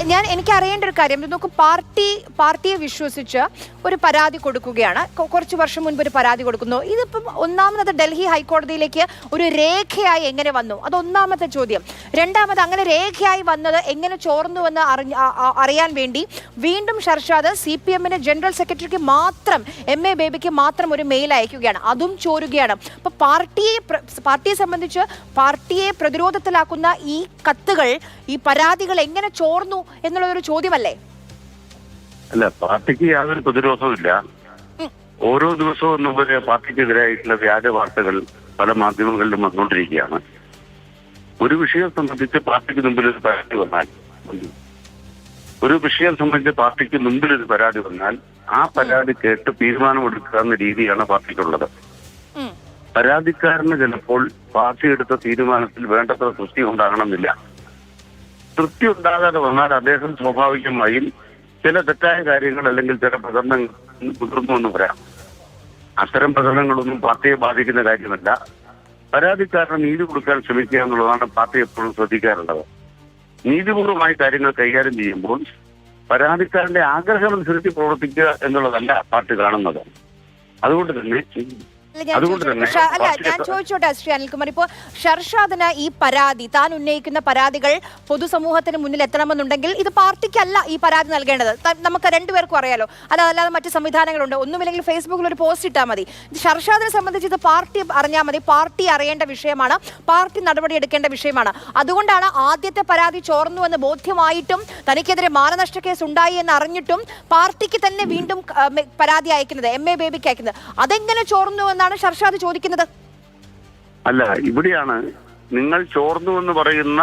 എനിക്ക് അറിയേണ്ട ഒരു കാര്യം നോക്കൂ, പാർട്ടിയെ വിശ്വസിച്ച് ഒരു പരാതി കൊടുക്കുകയാണ്. കുറച്ച് വർഷം മുൻപ് ഒരു പരാതി കൊടുക്കുന്നു. ഇതിപ്പം ഒന്നാമത് ഡൽഹി ഹൈക്കോടതിയിലേക്ക് ഒരു രേഖയായി എങ്ങനെ വന്നു? അത് ഒന്നാമത്തെ ചോദ്യം. രണ്ടാമത് അങ്ങനെ രേഖയായി വന്നത് എങ്ങനെ ചോർന്നുവെന്ന് അറിയാൻ വേണ്ടി വീണ്ടും ഷർഷാദ് CPM ജനറൽ സെക്രട്ടറിക്ക് മാത്രം, MA ബേബിക്ക് മാത്രം ഒരു മെയിൽ അയക്കുകയാണ്. അതും ചോരുകയാണ്. അപ്പൊ പാർട്ടിയെ സംബന്ധിച്ച് പാർട്ടിയെ പ്രതിരോധത്തിലാക്കുന്ന ഈ കത്തുകൾ, ഈ പരാതികൾ എങ്ങനെ ചോർന്നു എന്നുള്ളൊരു ചോദ്യമല്ലേ? അല്ല, പാർട്ടിക്ക് യാതൊരു പ്രതിരോധവും ഇല്ല. ഓരോ ദിവസവും എന്നുപോലെ പാർട്ടിക്കെതിരായിട്ടുള്ള വ്യാജ വാർത്തകൾ പല മാധ്യമങ്ങളിലും വന്നുകൊണ്ടിരിക്കുകയാണ്. ഒരു വിഷയം സംബന്ധിച്ച് പാർട്ടിക്ക് മുമ്പിൽ ഒരു പരാതി വന്നാൽ ആ പരാതി കേട്ട് തീരുമാനമെടുക്കുക എന്ന രീതിയാണ് പാർട്ടിക്കുള്ളത്. പരാതിക്കാരന് ചിലപ്പോൾ പാർട്ടി എടുത്ത തീരുമാനത്തിൽ വേണ്ടത്ര തൃപ്തി ഉണ്ടാകണമെന്നില്ല. തൃപ്തി ഉണ്ടാകാതെ വന്നാൽ അദ്ദേഹം സ്വാഭാവികമായും ചില തെറ്റായ കാര്യങ്ങൾ അല്ലെങ്കിൽ ചില പ്രകടനങ്ങൾ മുതിർന്നു എന്ന് വരാം. അത്തരം പ്രകടനങ്ങളൊന്നും പാർട്ടിയെ ബാധിക്കുന്ന കാര്യമല്ല. പരാതിക്കാരന് നീതി കൊടുക്കാൻ ശ്രമിക്കുക എന്നുള്ളതാണ് പാർട്ടി എപ്പോഴും ശ്രദ്ധിക്കാറുള്ളത്. നീതിപൂർവമായ കാര്യങ്ങൾ കൈകാര്യം ചെയ്യുമ്പോൾ പരാതിക്കാരന്റെ ആഗ്രഹമനുസരിച്ച് പ്രവർത്തിക്കുക എന്നുള്ളതല്ല പാർട്ടി കാണുന്നത്. അതുകൊണ്ട് തന്നെ ഞാൻ ചോദിച്ചോട്ടെ ശ്രീ അനിൽകുമാർ, ഇപ്പോൾ ഷർഷാദിന് ഈ പരാതി, താൻ ഉന്നയിക്കുന്ന പരാതികൾ പൊതുസമൂഹത്തിന് മുന്നിൽ എത്തണമെന്നുണ്ടെങ്കിൽ ഇത് പാർട്ടിക്കല്ല ഈ പരാതി നൽകേണ്ടത്. നമുക്ക് രണ്ടുപേർക്കും അറിയാലോ. അതല്ലാതെ മറ്റ് സംവിധാനങ്ങളുണ്ട്. ഒന്നുമില്ലെങ്കിൽ ഫേസ്ബുക്കിൽ ഒരു പോസ്റ്റ് ഇട്ടാൽ മതി. ഷർഷാദിനെ സംബന്ധിച്ച് ഇത് പാർട്ടി അറിഞ്ഞാൽ മതി. പാർട്ടി അറിയേണ്ട വിഷയമാണ്, പാർട്ടി നടപടിയെടുക്കേണ്ട വിഷയമാണ്. അതുകൊണ്ടാണ് ആദ്യത്തെ പരാതി ചോർന്നുവെന്ന് ബോധ്യമായിട്ടും തനിക്കെതിരെ മാനനഷ്ട കേസ് ഉണ്ടായി എന്ന് അറിഞ്ഞിട്ടും പാർട്ടിക്ക് തന്നെ വീണ്ടും പരാതി അയക്കുന്നത്, MA ബേബിക്ക് അയക്കുന്നത്. അതെങ്ങനെ ചോർന്നുവെന്നാണ് ഷർഷാദ് ചോദിക്കുന്നത്. അല്ല, ഇവിടെയാണ് നിങ്ങൾ ചോർന്നു എന്ന് പറയുന്ന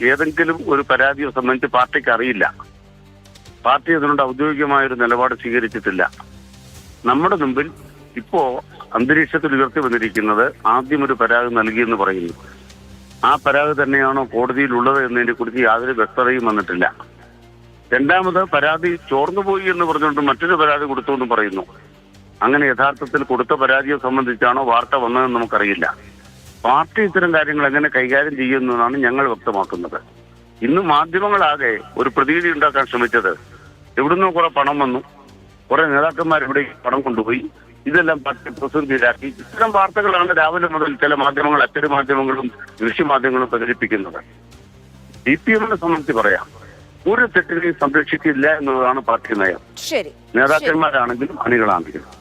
ഏതെങ്കിലും ഒരു പരാതിയെ സംബന്ധിച്ച് പാർട്ടിക്ക് അറിയില്ല. പാർട്ടി അതിനോട് ഔദ്യോഗികമായ ഒരു നിലപാട് സ്വീകരിച്ചിട്ടില്ല. നമ്മുടെ മുമ്പിൽ ഇപ്പോ അന്തരീക്ഷത്തിൽ ഉയർത്തി വന്നിരിക്കുന്നത് ആദ്യം ഒരു പരാതി നൽകിയെന്ന് പറയുന്നു. ആ പരാതി തന്നെയാണോ കോടതിയിലുള്ളത് എന്നതിനെ കുറിച്ച് യാതൊരു വ്യക്തതയും വന്നിട്ടില്ല. രണ്ടാമത് പരാതി ചോർന്നുപോയി എന്ന് പറഞ്ഞുകൊണ്ട് മറ്റൊരു പരാതി കൊടുത്തുവെന്ന് പറയുന്നു. അങ്ങനെ യഥാർത്ഥത്തിൽ കൊടുത്ത പരാതിയെ സംബന്ധിച്ചാണോ വാർത്ത വന്നതെന്ന് നമുക്കറിയില്ല. പാർട്ടി ഇത്തരം കാര്യങ്ങൾ എങ്ങനെ കൈകാര്യം ചെയ്യുന്നതാണ് ഞങ്ങൾ വ്യക്തമാക്കുന്നത്. ഇന്ന് മാധ്യമങ്ങളാകെ ഒരു പ്രതീതി ഉണ്ടാക്കാൻ ശ്രമിച്ചത് എവിടുന്നോ കുറെ പണം വന്നു, കുറെ നേതാക്കന്മാർ ഇവിടെ പണം കൊണ്ടുപോയി, ഇതെല്ലാം പാർട്ടി പ്രസിദ്ധീരാക്കി. ഇത്തരം വാർത്തകളാണ് രാവിലെ മുതൽ ചില മാധ്യമങ്ങൾ, അച്ചടി മാധ്യമങ്ങളും ദൃശ്യമാധ്യമങ്ങളും പ്രചരിപ്പിക്കുന്നത്. CPM സംബന്ധിച്ച് പറയാം, ഒരു തെറ്റിനെയും സംരക്ഷിക്കില്ല എന്നുള്ളതാണ് പാർട്ടി നയം. നേതാക്കന്മാരാണെങ്കിലും അണികളാണെങ്കിലും.